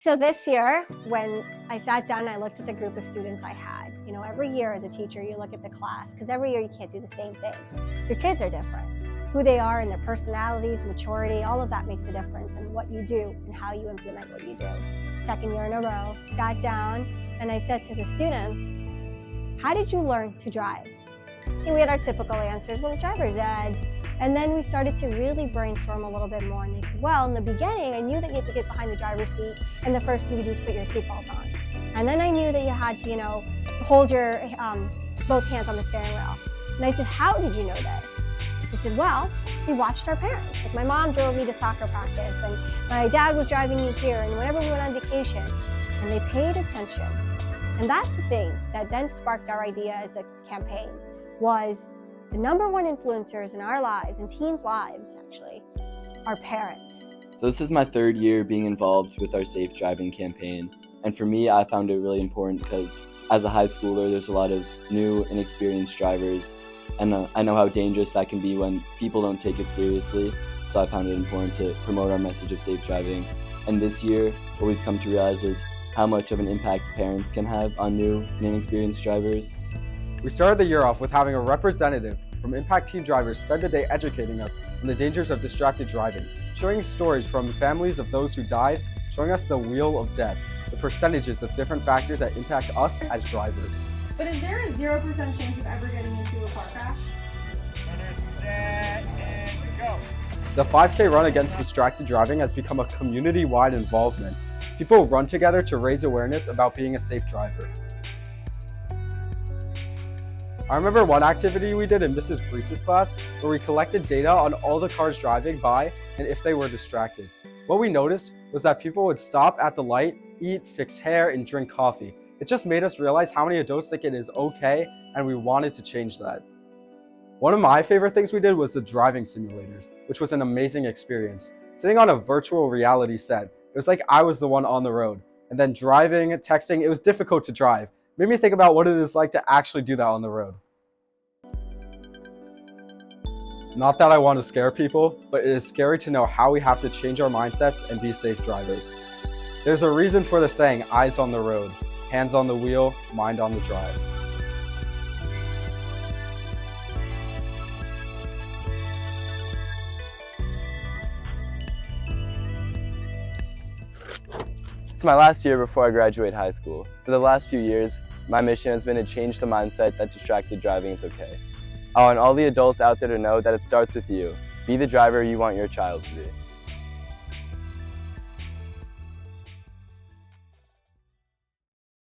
So this year, when I sat down and I looked at the group of students I had, every year as a teacher, you look at the class, because every year you can't do the same thing. Your kids are different. Who they are and their personalities, maturity, all of that makes a difference in what you do and how you implement what you do. Second year in a row, sat down and I said to the students, how did you learn to drive? And we had our typical answers, well, driver's ed. And then we started to really brainstorm a little bit more. And they said, well, in the beginning, I knew that you had to get behind the driver's seat. And the first thing you do is put your seatbelt on. And then I knew that you had to, hold your both hands on the steering wheel. And I said, how did you know this? They said, well, we watched our parents. Like my mom drove me to soccer practice and my dad was driving me here. And whenever we went on vacation, and they paid attention. And that's the thing that then sparked our idea as a campaign, was the number one influencers in our lives, and teens' lives actually, are parents. So this is my third year being involved with our Safe Driving campaign. And for me, I found it really important because as a high schooler, there's a lot of new and experienced drivers. And I know how dangerous that can be when people don't take it seriously. So I found it important to promote our message of safe driving. And this year, what we've come to realize is how much of an impact parents can have on new and inexperienced drivers. We started the year off with having a representative from Impact Team Drivers spend the day educating us on the dangers of distracted driving, sharing stories from families of those who died, showing us the wheel of death, the percentages of different factors that impact us as drivers. But is there a 0% chance of ever getting into a car crash? Set, and go. The 5K run against distracted driving has become a community-wide involvement. People run together to raise awareness about being a safe driver. I remember one activity we did in Mrs. Breese's class where we collected data on all the cars driving by and if they were distracted. What we noticed was that people would stop at the light, eat, fix hair, and drink coffee. It just made us realize how many adults think it is okay, and we wanted to change that. One of my favorite things we did was the driving simulators, which was an amazing experience. Sitting on a virtual reality set, it was like I was the one on the road. And then driving, texting, it was difficult to drive. Made me think about what it is like to actually do that on the road. Not that I want to scare people, but it is scary to know how we have to change our mindsets and be safe drivers. There's a reason for the saying, eyes on the road, hands on the wheel, mind on the drive. It's my last year before I graduate high school. For the last few years, my mission has been to change the mindset that distracted driving is okay. I want all the adults out there to know that it starts with you. Be the driver you want your child to be.